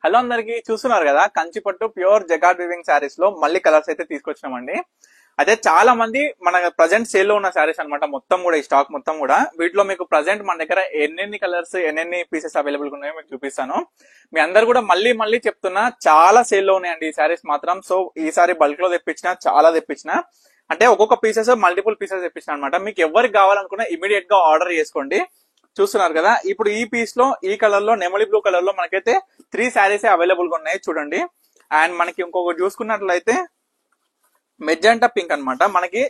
Hello అందరికి చూస్తున్నారు కదా, కంచిపట్టు ప్యూర్ జగాడ్ వివింగ్ శారీస్ లో మళ్ళీ కలర్స్ అయితే తీసుకొచ్చినామండి. అదే చాలా మంది మన ప్రజెంట్ సేల్ లో ఉన్న శారీస్ అనమాట. మొత్తం కూడా ఈ స్టాక్ మొత్తం కూడా వీటిలో మీకు ప్రజెంట్ మన దగ్గర ఎన్నెన్ని కలర్స్ ఎన్నెన్ని పీసెస్ అవైలబుల్ ఉన్నాయో మీకు చూపిస్తాను. మీ అందరు కూడా మళ్ళీ మళ్ళీ చెప్తున్నా, చాలా సేల్ లో ఉన్నాయండి ఈ శారీస్ మాత్రం. సో ఈసారి బల్క్ లో తెప్పించిన, చాలా తెప్పించిన, అంటే ఒక్కొక్క పీసెస్ మల్టిపుల్ పీసెస్ తెప్పించిన అనమాట. మీకు ఎవరికి కావాలనుకున్నా ఇమీడియట్ గా ఆర్డర్ చేసుకోండి. చూస్తున్నారు కదా, ఇప్పుడు ఈ పీస్ లో ఈ కలర్ లో నెమలి బ్లూ కలర్ లో మనకైతే 3 శారీస్ అవైలబుల్ గా ఉన్నాయి చూడండి. అండ్ మనకి ఇంకొకటి చూసుకున్నట్లయితే మెజెంటా పింక్ అన్నమాట. మనకి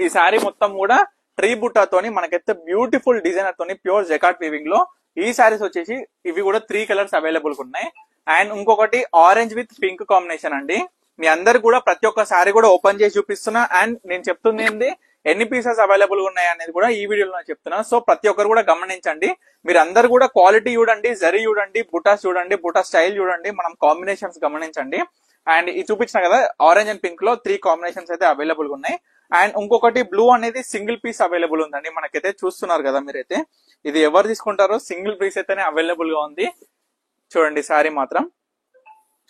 ఈ శారీ మొత్తం కూడా ట్రీ బుట్టాతోని మనకైతే బ్యూటిఫుల్ డిజైనర్ తోని ప్యూర్ జకాట్ వీవింగ్ లో ఈ శారీస్ వచ్చేసి ఇవి కూడా 3 కలర్స్ అవైలబుల్ గా ఉన్నాయి. అండ్ ఇంకొకటి ఆరెంజ్ విత్ పింక్ కాంబినేషన్ అండి. మీ అందరు కూడా ప్రతి ఒక్క శారీ కూడా ఓపెన్ చేసి చూపిస్తున్నా. అండ్ నేను చెప్తుంది ఏంటి, ఎన్ని పీసెస్ అవైలబుల్ ఉన్నాయి అనేది కూడా ఈ వీడియోలో చెప్తున్నా. సో ప్రతి ఒక్కరు కూడా గమనించండి. మీరు అందరు కూడా క్వాలిటీ చూడండి, జరీ చూడండి, బుటాస్ చూడండి, బుటా స్టైల్ చూడండి, మనం కాంబినేషన్స్ గమనించండి. అండ్ ఇది చూపించిన కదా ఆరెంజ్ అండ్ పింక్ లో 3 కాంబినేషన్స్ అయితే అవైలబుల్ గా ఉన్నాయి. అండ్ ఇంకొకటి బ్లూ అనేది సింగిల్ పీస్ అవైలబుల్ ఉందండి. మనకైతే చూస్తున్నారు కదా మీరైతే, ఇది ఎవరు తీసుకుంటారో సింగిల్ పీస్ అయితేనే అవైలబుల్ గా ఉంది. చూడండి శారీ మాత్రం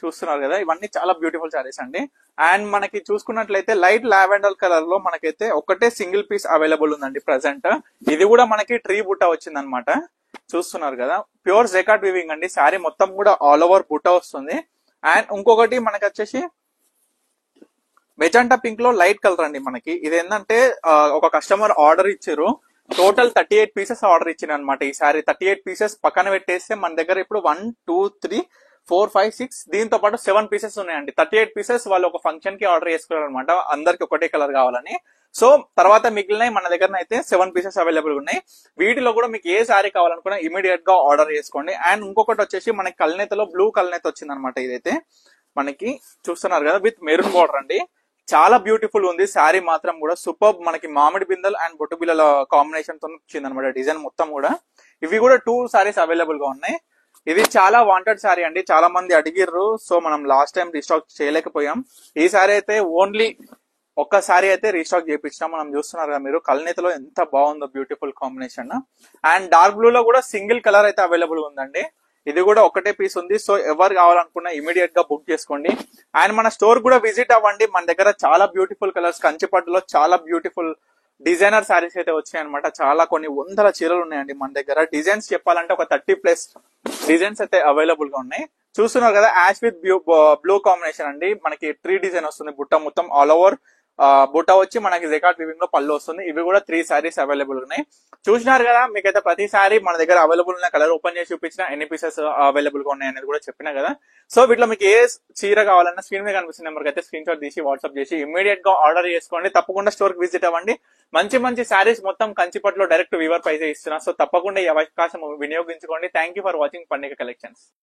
చూస్తున్నారు కదా, ఇవన్నీ చాలా బ్యూటిఫుల్ శారీస్ అండి. అండ్ మనకి చూసుకున్నట్లయితే లైట్ లావెండర్ కలర్ లో మనకైతే ఒకటే సింగిల్ పీస్ అవైలబుల్ ఉందండి ప్రెసెంట్. ఇది కూడా మనకి ట్రీ బుట్ట వచ్చింది అనమాట. చూస్తున్నారు కదా, ప్యూర్ జకాట్ వీవింగ్ అండి. శారీ మొత్తం కూడా ఆల్ ఓవర్ బుట్ట వస్తుంది. అండ్ ఇంకొకటి మనకి వచ్చేసి మెజెంటా పింక్ లో లైట్ కలర్ అండి. మనకి ఇది ఏంటంటే ఒక కస్టమర్ ఆర్డర్ ఇచ్చారు, టోటల్ 38 పీసెస్ ఆర్డర్ ఇచ్చిన అనమాట. ఈ సారీ 38 పీసెస్ పక్కన పెట్టేస్తే మన దగ్గర ఇప్పుడు 1 2 3 4 5 6 దీంతో పాటు 7 పీసెస్ ఉన్నాయండి. 38 పీసెస్ వాళ్ళు ఒక ఫంక్షన్ కి ఆర్డర్ చేసుకున్నారు అనమాట, అందరికి ఒకటే కలర్ కావాలని. సో తర్వాత మిగిలినవి మన దగ్గర అయితే 7 పీసెస్ అవైలబుల్ ఉన్నాయి. వీటిలో కూడా మీకు ఏ శారీ కావాలనుకున్నా ఇమీడియట్ గా ఆర్డర్ చేసుకోండి. అండ్ ఇంకొకటి వచ్చేసి మనకి కల్నేతలో బ్లూ కల్నేత వచ్చింది అనమాట. ఇదైతే మనకి చూస్తున్నారు కదా విత్ మెరూన్ బార్డర్ అండి. చాలా బ్యూటిఫుల్ ఉంది శారీ మాత్రం కూడా సూపర్. మనకి మామిడి బిందల్ అండ్ బొట్టు బిల్లల కాంబినేషన్ తో వచ్చింది అనమాట డిజైన్ మొత్తం కూడా. ఇవి కూడా 2 శారీస్ అవైలబుల్ గా ఉన్నాయి. ఇది చాలా వాంటెడ్ శారీ అండి, చాలా మంది అడిగిర్రు. సో మనం లాస్ట్ టైం రీస్టాక్ చేయలేకపోయాం. ఈ శారీ అయితే ఓన్లీ ఒక్క శారీ అయితే రీస్టాక్ చేయించినాం. మనం చూస్తున్నారు కదా మీరు, కల్నేతలో ఎంత బాగుందో beautiful combination. And dark blue లో కూడా సింగిల్ కలర్ అయితే అవైలబుల్ ఉందండి. ఇది కూడా ఒకటే పీస్ ఉంది. సో ఎవరు కావాలనుకున్నా ఇమీడియట్ గా బుక్ చేసుకోండి. అండ్ మన స్టోర్ కూడా విజిట్ అవ్వండి. మన దగ్గర చాలా బ్యూటిఫుల్ కలర్స్, కంచిపట్టులో చాలా బ్యూటిఫుల్ డిజైనర్ శారీస్ అయితే వచ్చాయి అనమాట. చాలా కొన్ని వందల చీరలు ఉన్నాయండి మన దగ్గర. డిజైన్స్ చెప్పాలంటే ఒక 30+ డిజైన్స్ అయితే అవైలబుల్ గా ఉన్నాయి. చూస్తున్నారు కదా, యాష్ విత్ బ్లూ కాంబినేషన్ అండి. మనకి ట్రీ డిజైన్ వస్తుంది, బుట్ట మొత్తం ఆల్ ఓవర్ బుట్ట వచ్చి మనకి జకాట్ వీవింగ్ లో పళ్ళు వస్తుంది. ఇవి కూడా 3 శారీస్ అవైలబుల్ ఉన్నాయి. చూసినారు కదా, మీకైతే ప్రతి సారీ మన దగ్గర అవైలబుల్ ఉన్న కలర్ ఓపెన్ చేసి చూపించిన, ఎన్ని పీసెస్ అవైలబుల్ గా ఉన్నాయి అనేది కూడా చెప్పినా కదా. సో వీటిలో మీకు ఏ చీర కావాలన్నా స్క్రీన్ మీద కనిపిస్తున్న నెంబర్ అయితే స్క్రీన్ షాట్ తీసి వాట్సాప్ చేసి ఇమీడియట్ గా ఆర్డర్ చేసుకోండి. తప్పకుండా స్టోర్ కి విజిట్ అవ్వండి. మంచి మంచి శారీస్ మొత్తం కంచిపట్టులో డైరెక్ట్ వీవర్ ప్రైస్ ఇస్తున్నా. సో తప్పకుండా ఈ అవకాశం వినియోగించుకోండి. థ్యాంక్ యూ ఫర్ వాచింగ్ పండుగ కలెక్షన్స్.